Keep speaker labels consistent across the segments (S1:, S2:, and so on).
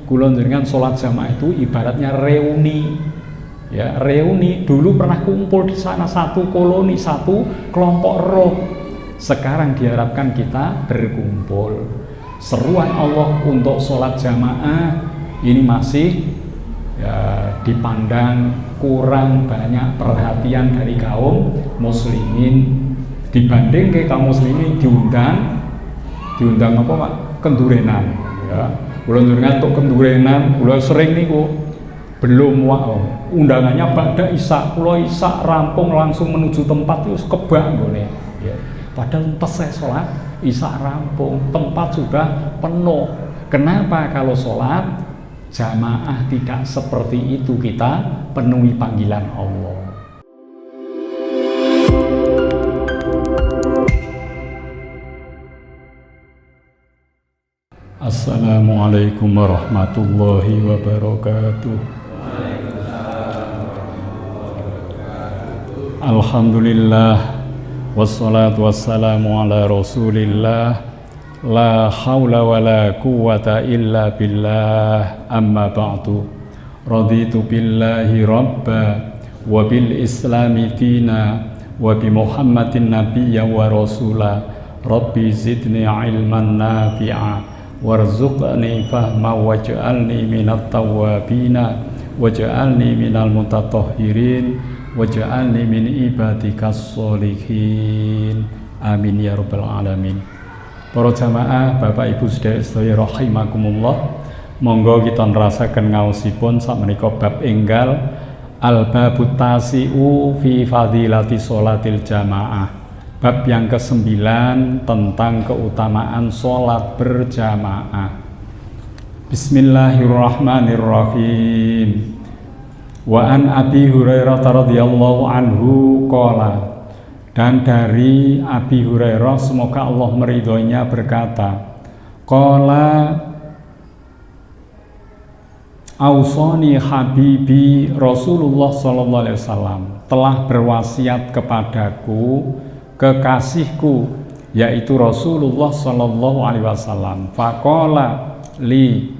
S1: kula njenengan sholat jamaah itu ibaratnya reuni. Ya, reuni dulu pernah kumpul di sana satu koloni, satu kelompok roh. Sekarang diharapkan kita berkumpul. Seruan Allah untuk sholat jamaah ini masih ya, dipandang kurang banyak perhatian dari kaum muslimin. Dibanding ke kaum muslimin diundang apa Pak? Kendurenan. Ya, kula njenengan untuk kendurenan, kula sering niku belum undangannya pada Isya, kula Isya rampung langsung menuju tempat itu kebak nggone. Ya. Padahal pas saya sholat Isya rampung, tempat sudah penuh. Kenapa kalau sholat jamaah tidak seperti itu, kita penuhi panggilan Allah? Assalamualaikum warahmatullahi wabarakatuh. Alhamdulillah wassalatu wassalamu ala rasulillah la hawla wa la quwwata illa billah amma ba'du raditu billahi rabba wa bil islami dina wa bi muhammadin nabiyya wa rasula rabbi zidni ilman nafi'a warzuqni fahma waj'alni minat tawwabina waj'alni minal mutatahhirin waj'alni min ibadikas sholihin amin ya rabbal alamin. Para jamaah, Bapak Ibu sedherek rahimakumullah, monggo kita nerasaken ngaosipun sakmenika bab enggal al-babut tasi'u fi fadilati sholatil jamaah. Bab yang ke-9 tentang keutamaan sholat berjamaah. Bismillahirrahmanirrahim. Wa an Abi Hurairah radhiyallahu anhu qala, dan dari Abi Hurairah semoga Allah meridhoinya berkata, qala ausani habibi Rasulullah sallallahu alaihi wasallam, telah berwasiat kepadaku kekasihku yaitu Rasulullah sallallahu alaihi wasallam. Faqala li,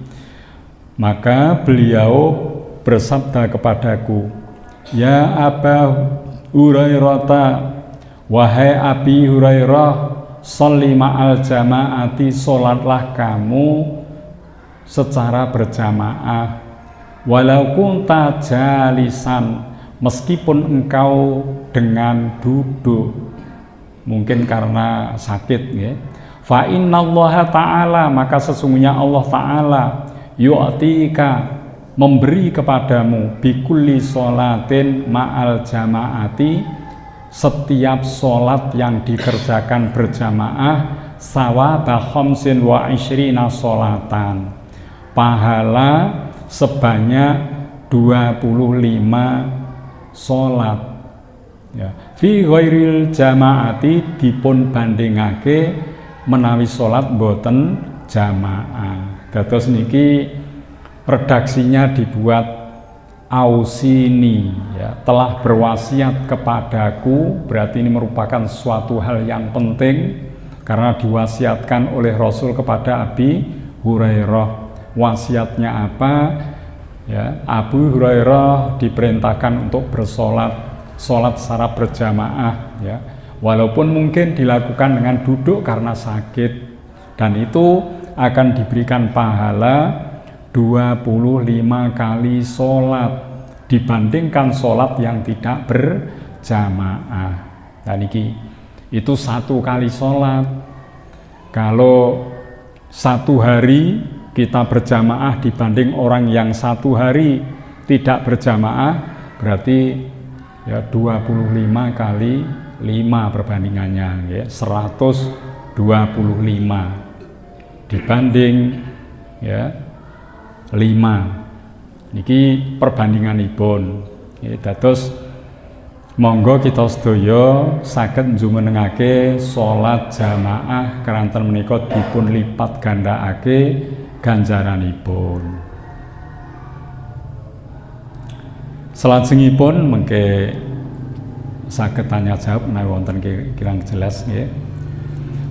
S1: maka beliau bersabda kepadaku, ya Aba Hurairah, wahai Abi Hurairah, sholli ma'al jama'ati, sholatlah kamu secara berjamaah, walau kunta jalisan, meskipun engkau dengan duduk, mungkin karena sakit ya. Fa innallaha ta'ala, maka sesungguhnya Allah ta'ala yu'tika, memberi kepadamu bikulli sholatin ma'al jama'ati, setiap sholat yang dikerjakan berjamaah, sawaba khamsin wa ishrina sholatan, pahala sebanyak 25 sholat ya. Fi ghairil jama'ati, dipun bandingake menawi sholat boten jamaah. Dados niki redaksinya dibuat ausini ya, telah berwasiat kepadaku, berarti ini merupakan suatu hal yang penting karena diwasiatkan oleh Rasul kepada Abi Hurairah. Wasiatnya apa ya? Abu Hurairah diperintahkan untuk sholat secara berjamaah ya, walaupun mungkin dilakukan dengan duduk karena sakit, dan itu akan diberikan pahala 25 kali sholat dibandingkan sholat yang tidak berjamaah. Dan itu 1 kali sholat. Kalau 1 hari kita berjamaah dibanding orang yang 1 hari tidak berjamaah, berarti ya 25 kali 5 perbandingannya ya, 125 dibanding ya 5. Niki perbandinganipun. Dados monggo kita sedaya saged njumenengake salat jamaah keranten menika dipun lipat gandhakake ganjaranipun. Salajengipun mengke saged tanya jawab menawi wonten kirang jelas nggih.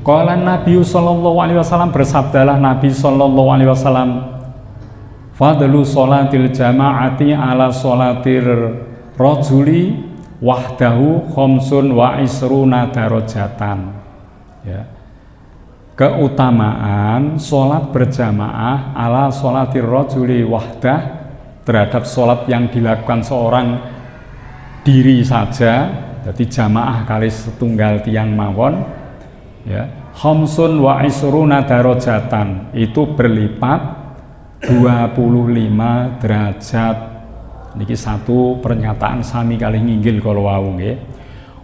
S1: Qala Nabi sallallahu alaihi wasallam, bersabdalah Nabi sallallahu alaihi wasallam, Fadlu sholatil jama'ati ala sholatir rajuli wahdahu khamsun wa isruna darajatan. Ya. Keutamaan sholat berjamaah ala sholatir rajuli wahdah terhadap sholat yang dilakukan seorang diri saja, jadi jamaah kali setunggal tiang mawon, ya. Khamsun wa isruna darajatan, itu berlipat 25 derajat. Niki satu pernyataan sami kali nginggil kalau wau nggih.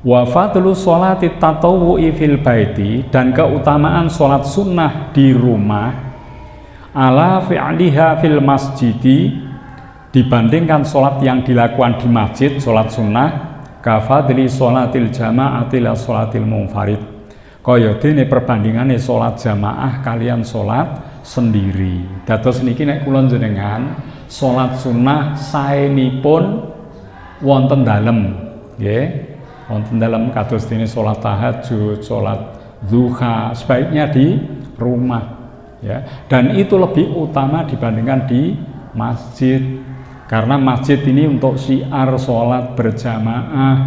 S1: Wa fadlu sholati tatawwu'i fil baiti, dan keutamaan sholat sunnah di rumah ala fi'liha fil masjidi dibandingkan sholat yang dilakukan di masjid, sholat sunnah kafadli sholatil jama'ati la sholatil munfarid, kaya dene perbandingane sholat jamaah kalian sholat sendiri. Dados niki nek kula jenengan salat sunnah saenipun wonten dalem nggih, wonten dalem kados dene salat tahajud, salat duha, sebaiknya di rumah ya. Dan itu lebih utama dibandingkan di masjid, karena masjid ini untuk syiar salat berjamaah.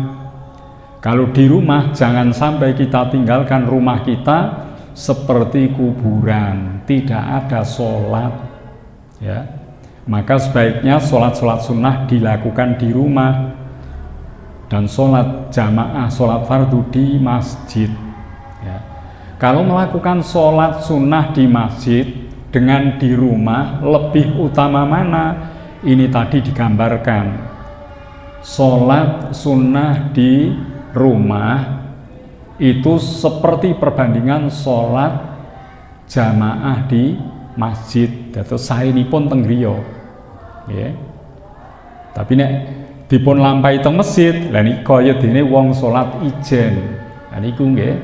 S1: Kalau di rumah jangan sampai kita tinggalkan rumah kita seperti kuburan, tidak ada sholat ya. Maka sebaiknya sholat-sholat sunnah dilakukan di rumah, dan sholat jamaah, sholat fardu di masjid ya. Kalau melakukan sholat sunnah di masjid dengan di rumah, lebih utama mana? Ini tadi digambarkan, sholat sunnah di rumah itu seperti perbandingan sholat jamaah di masjid. Dados saenipun teng griya nggih. Tapi nek dipun lampahi teng masjid, lha niki kaya dene wong sholat ijen. Lah niku nggih.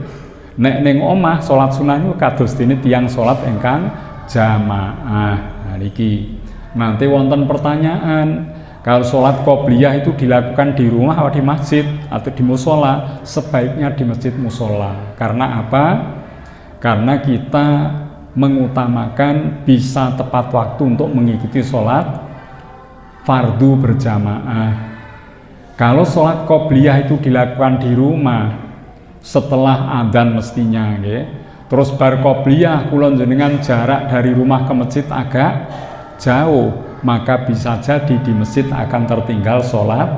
S1: Nek ning omah sholat sunah niku kados dene tiyang sholat ingkang jamaah. Nah niki nanti wonten pertanyaan, kalau sholat qobliyah itu dilakukan di rumah atau di masjid atau di musola? Sebaiknya di masjid musola. Karena apa? Karena kita mengutamakan bisa tepat waktu untuk mengikuti sholat fardu berjamaah. Kalau sholat qobliyah itu dilakukan di rumah setelah adzan mestinya, nggih. Terus bar qobliyah kula jenengan jarak dari rumah ke masjid agak jauh, maka bisa jadi di masjid akan tertinggal sholat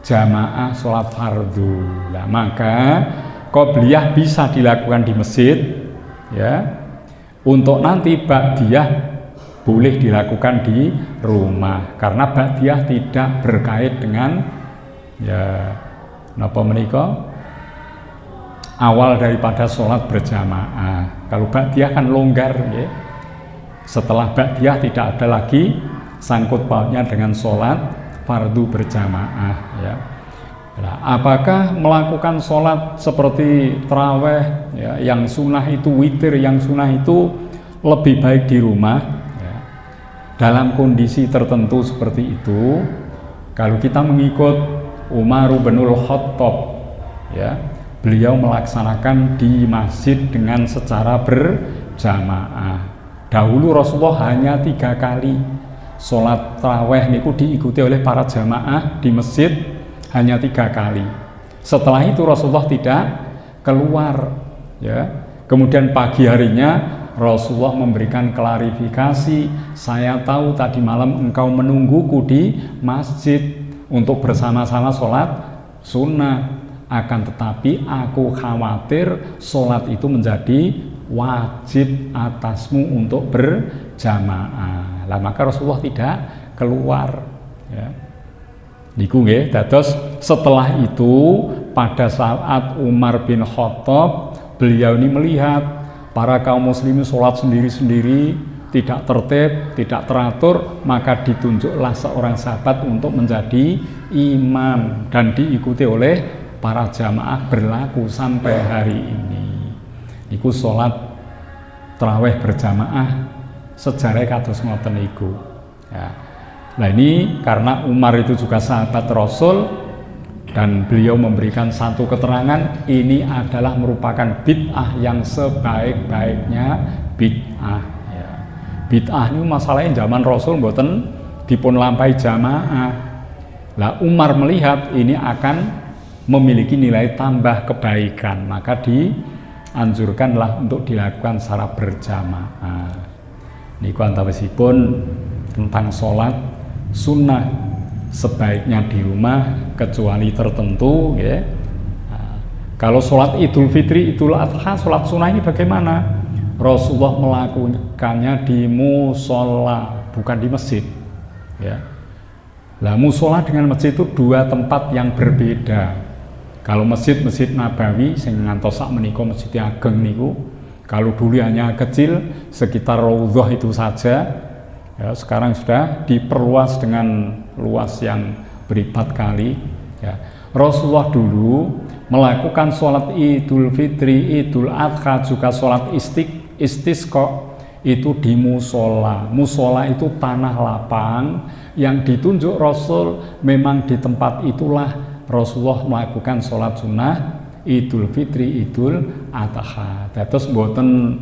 S1: jamaah, sholat fardu. Nah, maka qobliyah bisa dilakukan di masjid ya. Untuk nanti ba'diyah boleh dilakukan di rumah, karena ba'diyah tidak berkait dengan ya napa menika awal daripada sholat berjamaah. Kalau ba'diyah kan longgar ya. Setelah ba'diyah tidak ada lagi sangkut pautnya dengan sholat fardu berjamaah ya. Nah, apakah melakukan sholat seperti taraweh ya, yang sunnah itu witir, yang sunnah itu lebih baik di rumah ya. Dalam kondisi tertentu seperti itu, kalau kita mengikut Umar bin Khattab ya, beliau melaksanakan di masjid dengan secara berjamaah. Dahulu Rasulullah hanya 3 kali sholat taraweh niku diikuti oleh para jamaah di masjid hanya 3 kali. Setelah itu Rasulullah tidak keluar ya. Kemudian pagi harinya Rasulullah memberikan klarifikasi, saya tahu tadi malam engkau menungguku di masjid untuk bersama-sama sholat sunnah, akan tetapi aku khawatir sholat itu menjadi wajib atasmu untuk berjamaah. Lah maka Rasulullah tidak keluar ya. Niku nggih, dados setelah itu pada saat Umar bin Khattab, beliau ini melihat para kaum muslimin sholat sendiri-sendiri, tidak tertib, tidak teratur, maka ditunjuklah seorang sahabat untuk menjadi imam dan diikuti oleh para jamaah, berlaku sampai hari ini. Iku sholat taraweh berjamaah sejarah kados ngoten niku ya. Nah ini karena Umar itu juga sahabat Rasul, dan beliau memberikan satu keterangan, ini adalah merupakan bid'ah yang sebaik-baiknya bid'ah ya. Bid'ah ini masalahnya zaman Rasul mboten dipun lampahi jamaah. Lah Umar melihat ini akan memiliki nilai tambah kebaikan, maka dianjurkanlah untuk dilakukan secara berjamaah. Niku antawisipun tentang sholat sunnah sebaiknya di rumah kecuali tertentu ya. Kalau sholat Idul Fitri, Idul Adha, sholat sunnah ini bagaimana? Rasulullah melakukannya di musola, bukan di masjid ya. Lah musola dengan masjid itu dua tempat yang berbeda. Kalau masjid Nabawi sing ngantos sak menika masjid ageng niku, kalau dulu hanya kecil sekitar Raudhah itu saja, ya, sekarang sudah diperluas dengan luas yang beripat kali. Ya. Rasulullah dulu melakukan sholat Idul Fitri, Idul Adha, juga sholat istisqa itu di musola. Musola itu tanah lapang yang ditunjuk Rasul, memang di tempat itulah Rasulullah melakukan sholat sunnah Idul Fitri, Idul Adha. Terus mboten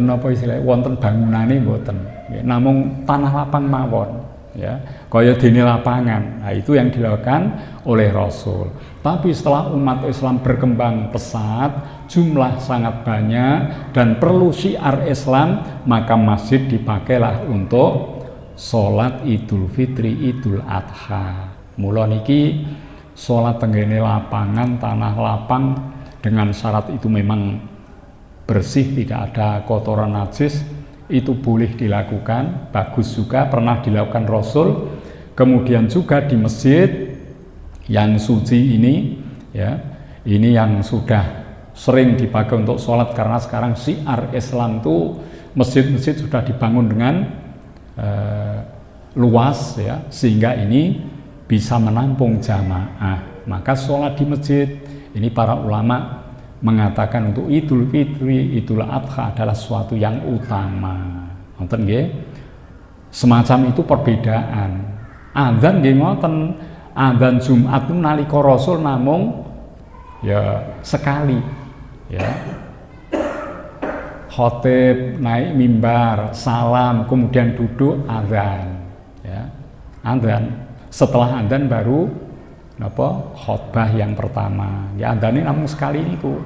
S1: apa istilahnya, wonten bangunane mboten. Ya, namung tanah lapang mawon. Ya, kaya dene lapangan. Nah, itu yang dilakukan oleh Rasul. Tapi setelah umat Islam berkembang pesat, jumlah sangat banyak dan perlu syiar Islam, maka masjid dipakailah untuk sholat Idul Fitri, Idul Adha. Mula niki sholat tenggene lapangan, tanah lapang dengan syarat itu memang bersih, tidak ada kotoran najis, itu boleh dilakukan, bagus juga, pernah dilakukan Rasul. Kemudian juga di masjid yang suci ini ya, ini yang sudah sering dipakai untuk sholat karena sekarang syiar Islam itu masjid-masjid sudah dibangun dengan luas ya, sehingga ini bisa menampung jamaah. Maka sholat di masjid ini para ulama mengatakan untuk Idul Fitri, Idul Adha adalah suatu yang utama. Ngoten nggih. Semacam itu perbedaan. Adzan nggih ngoten. Adzan Jumat nalika Rasul namung ya sekali ya. Khotib naik mimbar, salam, kemudian duduk, adzan ya. Adzan. Setelah adzan baru khutbah yang pertama. Ya adzan ini namun sekali niku.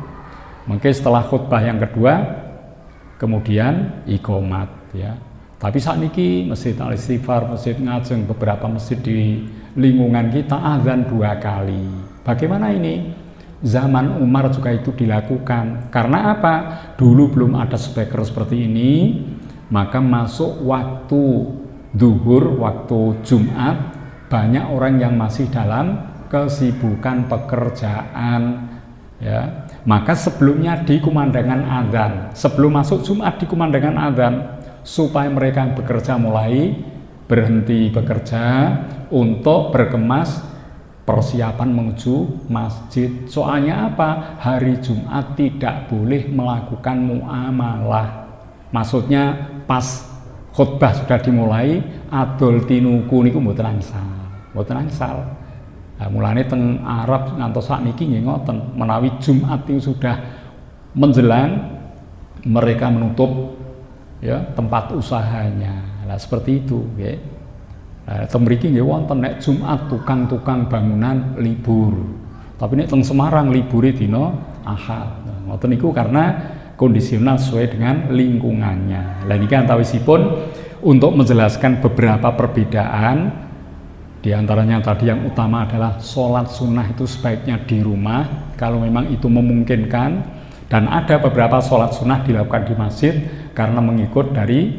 S1: Mungkin setelah khutbah yang kedua kemudian iqomat ya. Tapi saat niki Masjid Al-Istighfar, Masjid Ngajeng, beberapa masjid di lingkungan kita adzan 2 kali. Bagaimana ini? Zaman Umar juga itu dilakukan. Karena apa? Dulu belum ada speaker seperti ini, maka masuk waktu zuhur, waktu Jumat, banyak orang yang masih dalam kesibukan pekerjaan ya. Maka sebelumnya dikumandangkan adzan, sebelum masuk Jumat dikumandangkan adzan, supaya mereka yang bekerja mulai berhenti bekerja untuk berkemas persiapan menuju masjid. Soalnya apa? Hari Jumat tidak boleh melakukan muamalah. Maksudnya pas khutbah sudah dimulai, adol tinuku niku mboten angsal. Nah, mulane teng Arab ngantos sakniki nggih ngoten, menawi Jumat itu sudah menjelang mereka menutup ya tempat usahanya. Nah, seperti itu nggih. Nah, teng mriki nggih wonten nek Jumat tukang-tukang bangunan libur. Tapi nek teng Semarang libure dina Ahad. Nah, ngoten niku karena kondisional sesuai dengan lingkungannya. Lah niki antawisipun untuk menjelaskan beberapa perbedaan. Di antaranya tadi yang utama adalah sholat sunnah itu sebaiknya di rumah kalau memang itu memungkinkan, dan ada beberapa sholat sunnah dilakukan di masjid karena mengikut dari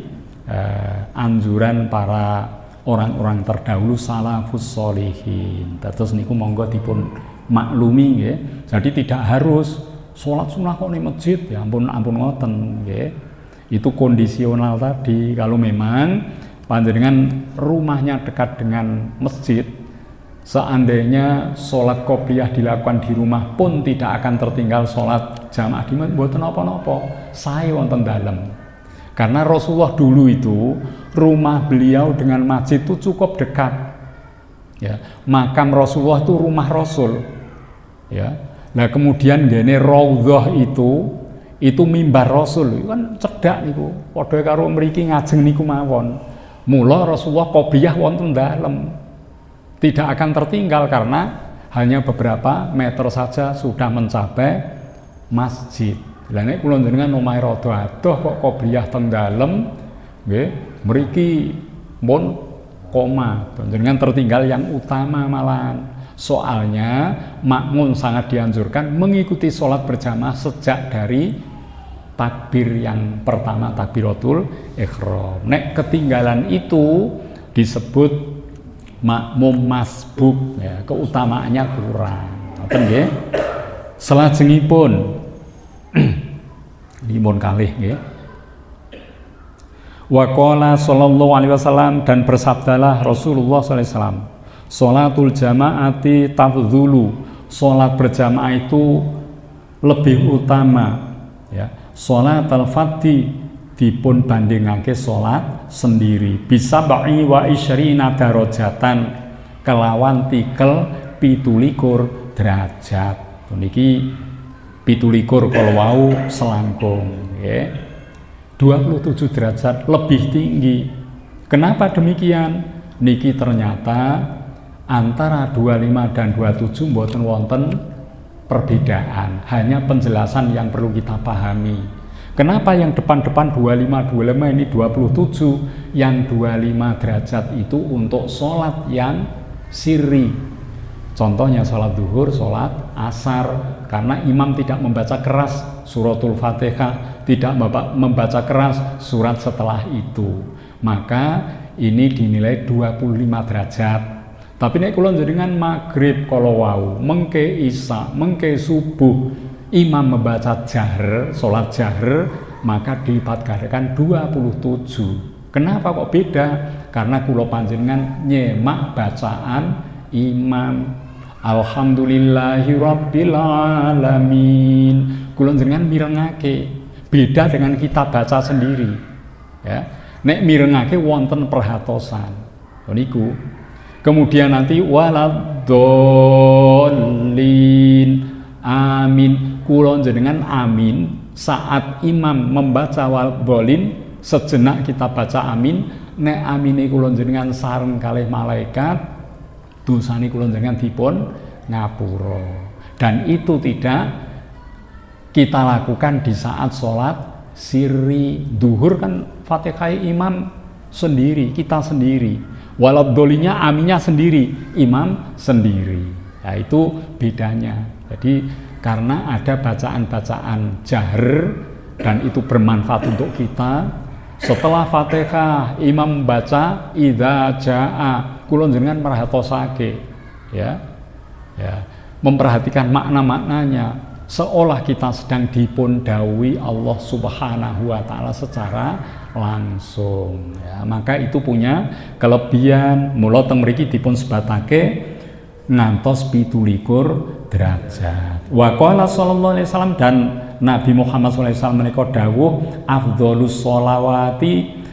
S1: anjuran para orang-orang terdahulu salafus sholihin. Terus niku monggo dipun maklumi ya. Jadi tidak harus sholat sunnah kok di masjid, ya ampun ngoten ya. Itu kondisional tadi. Kalau memang panjenengan rumahnya dekat dengan masjid, seandainya sholat qobliyah dilakukan di rumah pun tidak akan tertinggal sholat jamaah di masjid, mboten napa-napa, sae wonten dalem. Karena Rasulullah dulu itu rumah beliau dengan masjid itu cukup dekat. Ya, makam Rasulullah itu rumah Rasul. Ya. Nah, kemudian gene Raudhah Itu mimbar Rasul, itu kan cedak niku. Padha karo mriki ngajeng niku mawon. Mula Rasulullah qobliyah wonten dalem. Tidak akan tertinggal karena hanya beberapa meter saja sudah mencapai masjid. Lah nek kula njenengan omahe rada adoh kok qobliyah teng dalem, nggih, mriki pun koma. Njenengan tertinggal yang utama malahan. Soalnya makmum sangat dianjurkan mengikuti sholat berjamaah sejak dari takbir yang pertama, takbiratul ihram. Nek ketinggalan itu disebut makmum masbuk, ya, keutamaannya kurang. Ngoten nggih. Salajengipun limun kalih nggih. Wa qala sallallahu alaihi wasallam, dan bersabdalah Rasulullah sallallahu alaihi wasallam, sholatul jamaati tafdhulu, sholat berjamaah itu lebih utama, ya. Sholat al-fadhi dipun bandingake sholat sendiri bisa ba'i wa isyrina darajatan kelawan tikel 17 derajat. Niki 17 kalau wau selangkung, ya. 27 derajat lebih tinggi. Kenapa demikian? Niki ternyata antara 25 dan 27 mboten wonten perbedaan, hanya penjelasan yang perlu kita pahami. Kenapa yang depan-depan 25 ini 27, yang 25 derajat itu untuk sholat yang sirri. Contohnya sholat duhur, sholat asar, karena imam tidak membaca keras suratul Fatihah, tidak membaca keras surat setelah itu, maka ini dinilai 25 derajat. Tapi nek kula njenengan maghrib kalau wau, mengke isya, mengke subuh, imam membaca jahr, sholat jahr, maka dilipat gandakan 27. Kenapa kok beda? Karena kula panjenengan nyemak bacaan imam. Alhamdulillahi rabbil alamin. Kula njenengan mirengake. Beda dengan kita baca sendiri. Ya. Nek mirengake wonten perhatosan. Niku. Kemudian nanti waladhdallin, amin. Kula njenengan amin saat imam membaca waladhdallin, sejenak kita baca amin. Nek amine kula njenengan sareng kalih malaikat, dosane kula njenengan dipun ngapura. Dan itu tidak kita lakukan di saat sholat sirri. Duhur kan Fatihah imam sendiri, kita sendiri. Waladhdallin aminnya sendiri, imam sendiri. Ya, itu bedanya. Jadi karena ada bacaan-bacaan jahr dan itu bermanfaat untuk kita. Setelah Fatihah imam membaca idza jaa, kula njenengan merhatosake, ya. Ya, memperhatikan makna-maknanya seolah kita sedang dipun dawuhi Allah Subhanahu wa taala secara langsung, ya. Maka itu punya kelebihan. Mula teng mriki dipun sebatake ngantos 17 derajat. Wa qala sallallahu alaihi wasallam, dan Nabi Muhammad sallallahu alaihi wasallam menika dawuh afdhalus sholawati,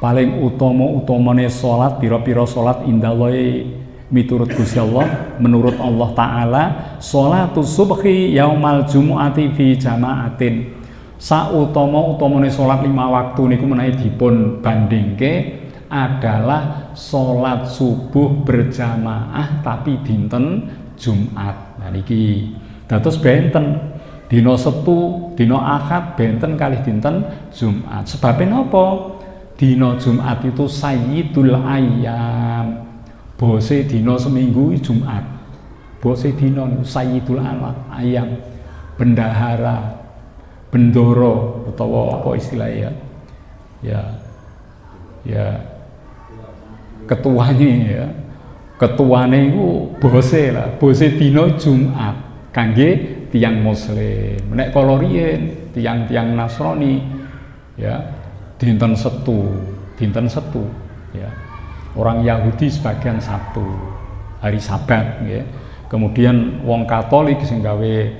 S1: paling utama-utamane salat, pira-pira salat indallahi miturut Gusti Allah, menurut Allah taala, sholatus subhi yaumal jumu'ati fi jama'atin. Sautama-utamane salat 5 waktu niku menawi dipun bandingke adalah salat subuh berjamaah tapi dinten Jumat. Nah niki dados benten dina Setu, dina Ahad, benten kalih dinten Jumat. Sebabnya napa? Dina Jumat itu sayyidul ayyam. Bose dina seminggu Jumat. Bose dina sayyidul ayyam. Bendahara, bendoro utawa apa istilahnya ya. Ya. Ketuanya ya. Ketuane iku bose lah. Bose dina Jumat kangge tiyang muslim. Nek kala riyen tiyang-tiyang Nasrani ya dinten Setu ya. Orang Yahudi sebagian Sabtu, hari Sabat ya. Kemudian wong Katolik sing gawe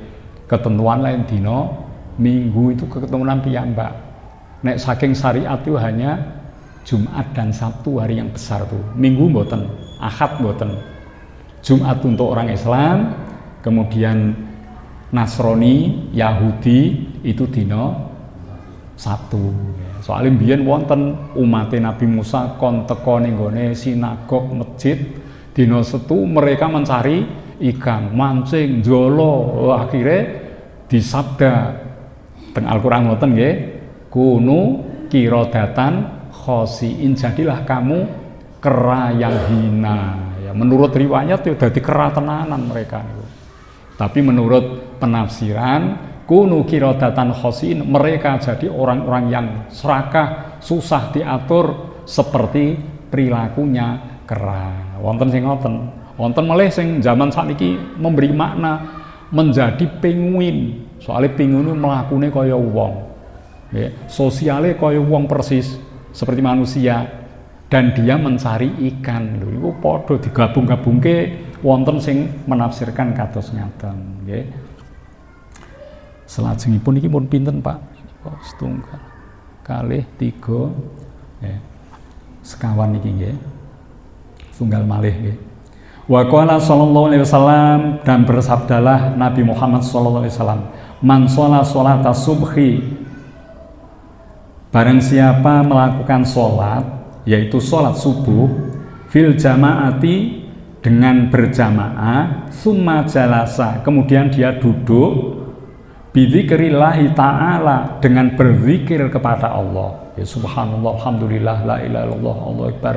S1: ketentuan lain dina Minggu itu ketentuan piyambak. Nek saking syariat itu hanya Jumat dan Sabtu hari yang besar tuh. Minggu mboten, Ahad mboten. Jumat untuk orang Islam, kemudian Nasrani, Yahudi itu dina Sabtu. Soalnya mbiyen wonten umat Nabi Musa kon teka ning gone sinagog masjid dina Setu mereka mencari ikan, mancing, jolo, akhirnya disabda teng Al-Qur'an ngoten nggih, kunu qiradatan khosiin, jadilah kamu kera yang hina. Ya, menurut riwayat itu dadi kera tenanan mereka niku. Tapi menurut penafsiran kunu qiradatan khosiin, mereka jadi orang-orang yang serakah, susah diatur seperti perilakunya kera. Wonten sing ngoten. Wonten malih sing zaman sakniki memberi makna menjadi penguin. Soalnya penguin mlakune kaya wong. Nggih, sosiale kaya wong persis seperti manusia. Dan dia mencari ikan. Lho iku padha digabung-gabungke wonten sing menafsirkan kados ngaten, nggih. Selajengipun iki pun pinten, Pak? Setunggal, kalih, tiga, nggih. Sekawan niki nggih. Tunggal malih nggih. Wa qala sallallahu alaihi wasallam, dan bersabdalah Nabi Muhammad sallallahu alaihi wasallam, man sholat sholata subhi, barang siapa melakukan sholat, yaitu sholat subuh, fil jamaati, dengan berjamaah, summa jalasa, kemudian dia duduk, bidzikrillahi ta'ala, dengan berzikir kepada Allah, ya subhanallah, alhamdulillah, la ilaha illallah, Allahu akbar,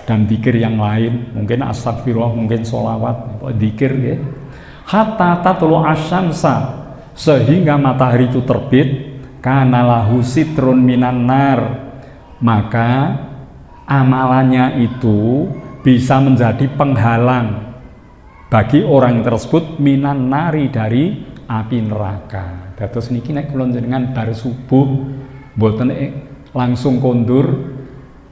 S1: dan zikir yang lain, mungkin astagfirullah, mungkin sholawat, zikir ya. Hatta tatlu asyamsa, sehingga matahari itu terbit, kana lahu sitrun minan nar, maka amalannya itu bisa menjadi penghalang bagi orang tersebut minan nari, dari api neraka. Dados niki nek kula jenengan bar subuh mboten langsung kondur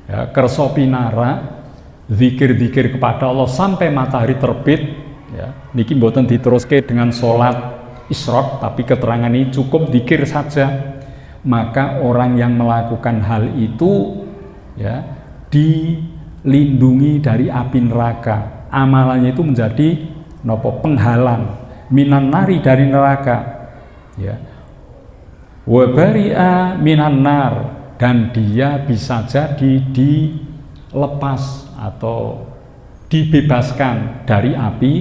S1: ya, kersa pinara zikir-zikir kepada Allah sampai matahari terbit ya, niki mboten diteruske dengan sholat isyraq, tapi keterangan ini cukup zikir saja. Maka orang yang melakukan hal itu ya dilindungi dari api neraka. Amalannya itu menjadi nopo penghalang minan nari, dari neraka ya. Wa bari'a minan nar, dan dia bisa jadi dilepas atau dibebaskan dari api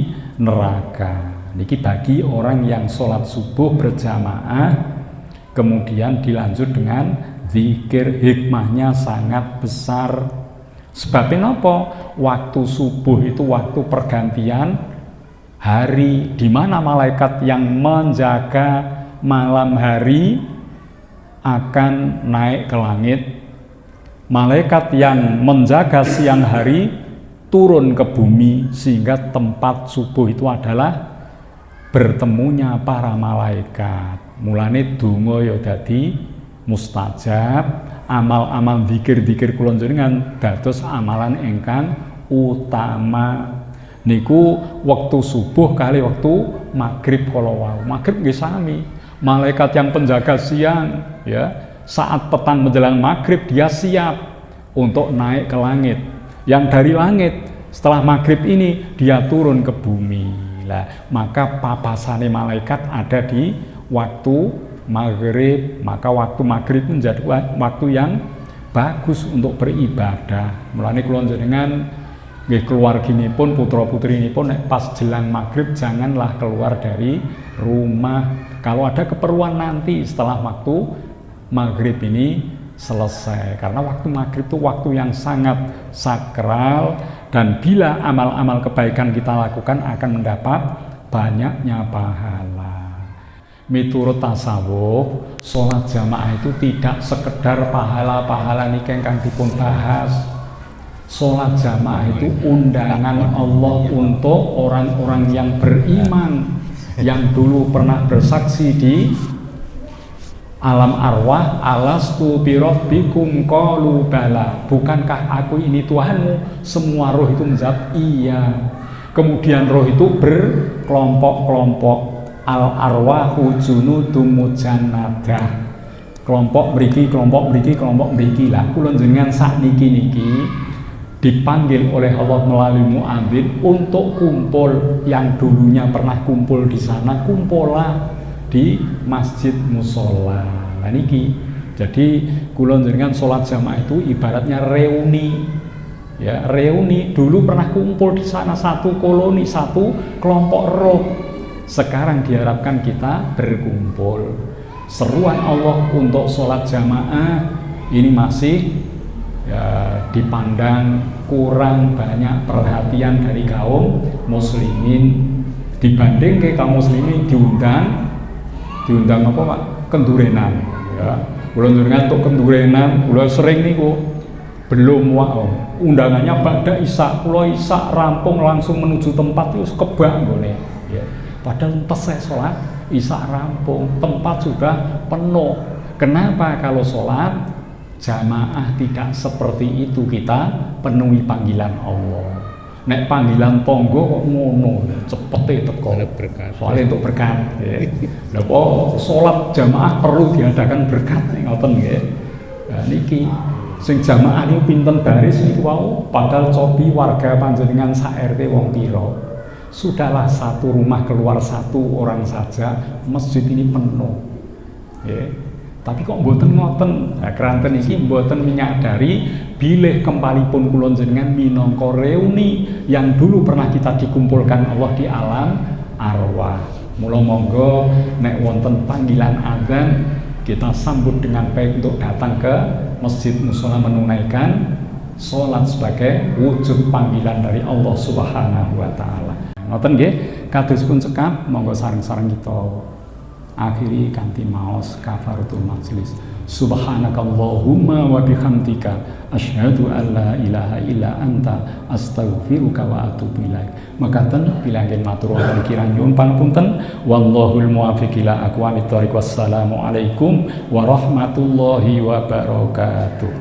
S1: neraka. Niki bagi orang yang sholat subuh berjamaah kemudian dilanjut dengan zikir, hikmahnya sangat besar. Sebabnya apa? Waktu subuh itu waktu pergantian hari, di mana malaikat yang menjaga malam hari akan naik ke langit. Malaikat yang menjaga siang hari turun ke bumi, sehingga tempat subuh itu adalah bertemunya para malaikat. Mulane donga ya dadi mustajab, amal-amal zikir-zikir kula jenengan dados amalan ingkang utama. Niku waktu subuh kali waktu maghrib kala wau. Maghrib nggih sami. Malaikat yang penjaga siang ya, saat petang menjelang maghrib dia siap untuk naik ke langit. Yang dari langit setelah maghrib ini dia turun ke bumi. Lah, maka papasane malaikat ada di waktu maghrib. Maka waktu maghrib menjadi waktu yang bagus untuk beribadah. Mulane kula jenengan nggih keluarginipun, putra-putrinipun nek pas jelang maghrib janganlah keluar dari rumah. Kalau ada keperluan nanti setelah waktu maghrib ini selesai. Karena waktu maghrib itu waktu yang sangat sakral, dan bila amal-amal kebaikan kita lakukan akan mendapat banyaknya pahala. Miturut tasawuf, sholat jamaah itu tidak sekedar pahala-pahala niki ingkang dipun bahas. Sholat jamaah itu undangan Allah untuk orang-orang yang beriman, yang dulu pernah bersaksi di alam arwah, alastu birabbikum qalu bala, bukankah aku ini Tuhanmu? Semua roh itu menjawab iya. Kemudian roh itu berkelompok-kelompok, al arwahu junudum mujannadah, kelompok mriki, kelompok mriki, kelompok mriki. Lah kula jenengan sakniki niki dipanggil oleh Allah melalui muadzin untuk kumpul. Yang dulunya pernah kumpul di sana, kumpullah di masjid musola. Nah niki, jadi kula jenengan sholat jamaah itu ibaratnya reuni. Ya, reuni dulu pernah kumpul di sana satu koloni, satu kelompok roh. Sekarang diharapkan kita berkumpul. Seruan Allah untuk sholat jamaah ini masih ya, dipandang kurang banyak perhatian dari kaum muslimin. Dibanding ke kaum muslimin diundang apa Pak? Kendurenan. Ya, kula njenengan untuk kendurenan, kula sering niku belum wow. Undangannya pada isya, kula isya rampung langsung menuju tempat itu kebak nggone. Ya. Padahal pas saya sholat isya rampung, tempat sudah penuh. Kenapa kalau sholat jamaah tidak seperti itu, kita penuhi panggilan Allah. Nek panggilan tonggo kok ngono, cepete teko. Soalnya untuk berkat. Lha kok salat jamaah perlu diadakan berkat ngoten nggih. Nah niki sing jamaah niku pinten baris niku wau, padahal cobi warga panjenengan sak RT wong pira. Sudahlah satu rumah keluar satu orang saja, masjid ini penuh. Nggih. Tapi kok mboten ngoten. Nah, keranten iki mboten menyadari bilih kempalipun kula jenengan minangka reuni yang dulu pernah kita dikumpulkan Allah di alam arwah. Mula monggo nek wonten panggilan adzan kita sambut dengan baik untuk datang ke masjid mushola menunaikan salat sebagai wujud panggilan dari Allah Subhanahu wa taala. Ngoten nggih, kadospun cekap monggo sareng-sareng kita akhiri kanthi maos kafaratul majlis. Subhanakallahumma wa bihamdika asyhadu an la ilaha illa anta astaghfiruka wa atubu ilaik. Makaten bilangken matur wonten kirang nyuwun pangapunten. Wallahul muwaffiq ila aqwamit thoriq. Wassalamu alaikum warahmatullahi wabarakatuh.